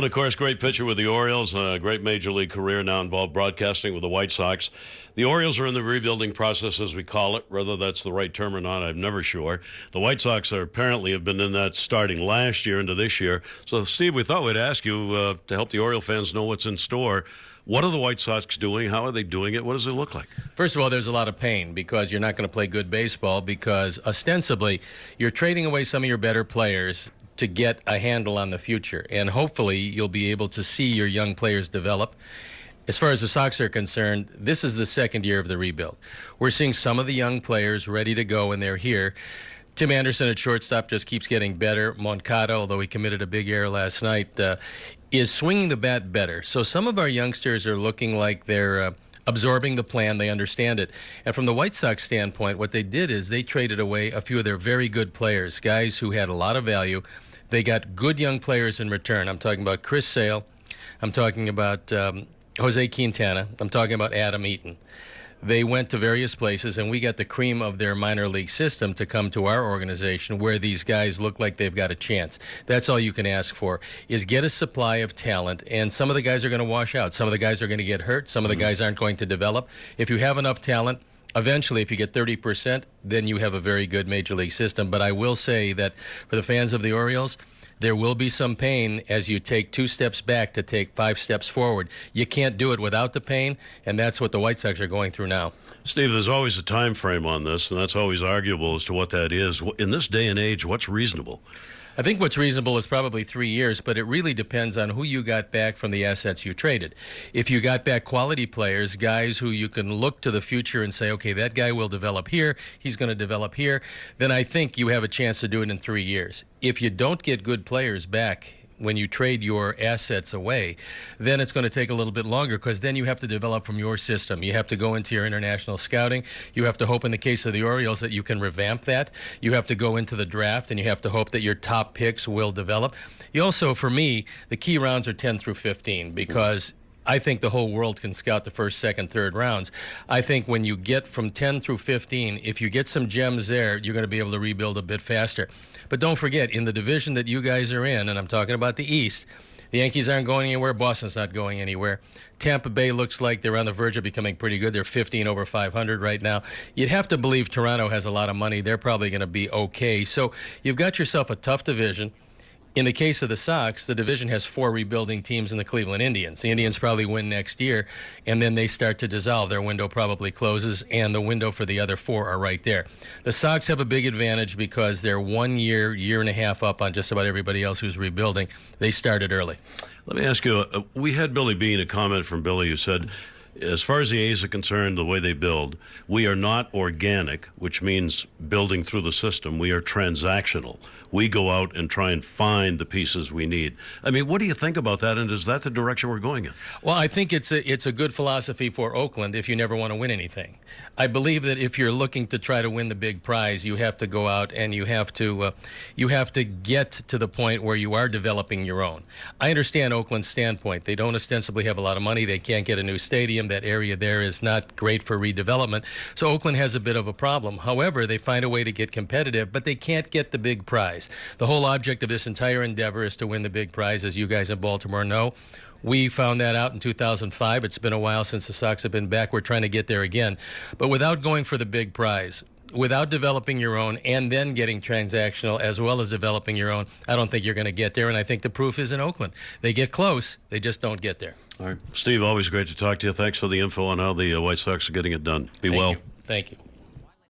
and of course, great pitcher with the Orioles, a great major league career, now involved broadcasting with the White Sox. The Orioles are in the rebuilding process, as we call it. Whether that's the right term or not, I'm never sure. The White Sox apparently have been in that starting last year into this year. So, Steve, we thought we'd ask you to help the Oriole fans know what's in store. What are the White Sox doing? How are they doing it? What does it look like? First of all, there's a lot of pain because you're not going to play good baseball because ostensibly you're trading away some of your better players to get a handle on the future. And hopefully you'll be able to see your young players develop. As far as the Sox are concerned, this is the second year of the rebuild. We're seeing some of the young players ready to go, and they're here. Tim Anderson at shortstop just keeps getting better. Moncada, although he committed a big error last night, is swinging the bat better. So some of our youngsters are looking like they're absorbing the plan. They understand it. And from the White Sox standpoint, what they did is they traded away a few of their very good players, guys who had a lot of value. They got good young players in return. I'm talking about Chris Sale. I'm talking about Jose Quintana. I'm talking about Adam Eaton. They went to various places, and we got the cream of their minor league system to come to our organization where these guys look like they've got a chance. That's all you can ask for, is get a supply of talent, and some of the guys are going to wash out. Some of the guys are going to get hurt. Some of the guys aren't going to develop. If you have enough talent, eventually, if you get 30%, then you have a very good major league system. But I will say that for the fans of the Orioles, there will be some pain as you take 2 steps back to take 5 steps forward. You can't do it without the pain, and that's what the White Sox are going through now. Steve, there's always a time frame on this, and that's always arguable as to what that is. In this day and age, what's reasonable? I think what's reasonable is probably 3 years, but it really depends on who you got back from the assets you traded. If you got back quality players, guys who you can look to the future and say, okay, that guy will develop here, he's going to develop here, then I think you have a chance to do it in 3 years. If you don't get good players back when you trade your assets away, then it's going to take a little bit longer because then you have to develop from your system. You have to go into your international scouting. You have to hope in the case of the Orioles that you can revamp that. You have to go into the draft, and you have to hope that your top picks will develop. You also, for me, the key rounds are 10 through 15 because I think the whole world can scout the first, second, third rounds. I think when you get from 10 through 15, if you get some gems there, you're going to be able to rebuild a bit faster. But don't forget, in the division that you guys are in, and I'm talking about the East, the Yankees aren't going anywhere. Boston's not going anywhere. Tampa Bay looks like they're on the verge of becoming pretty good. They're 15 over 500 right now. You'd have to believe Toronto has a lot of money. They're probably going to be okay. So you've got yourself a tough division. In the case of the Sox, the division has 4 rebuilding teams in the Cleveland Indians. The Indians probably win next year, and then they start to dissolve. Their window probably closes, and the window for the other 4 are right there. The Sox have a big advantage because they're 1 year, year and a half up on just about everybody else who's rebuilding. They started early. Let me ask you, we had Billy Bean, a comment from Billy who said, as far as the A's are concerned, the way they build, we are not organic, which means building through the system. We are transactional. We go out and try and find the pieces we need. I mean, what do you think about that, and is that the direction we're going in? Well, I think it's a good philosophy for Oakland if you never want to win anything. I believe that if you're looking to try to win the big prize, you have to go out and you have to get to the point where you are developing your own. I understand Oakland's standpoint. They don't ostensibly have a lot of money. They can't get a new stadium. That area there is not great for redevelopment. So Oakland has a bit of a problem. However, they find a way to get competitive, but they can't get the big prize. The whole object of this entire endeavor is to win the big prize, as you guys in Baltimore know. We found that out in 2005. It's been a while since the Sox have been back. We're trying to get there again. But without going for the big prize, without developing your own and then getting transactional as well as developing your own, I don't think you're going to get there, and I think the proof is in Oakland. They get close. They just don't get there. All right. Steve, always great to talk to you. Thanks for the info on how the White Sox are getting it done. Be well. Thank you.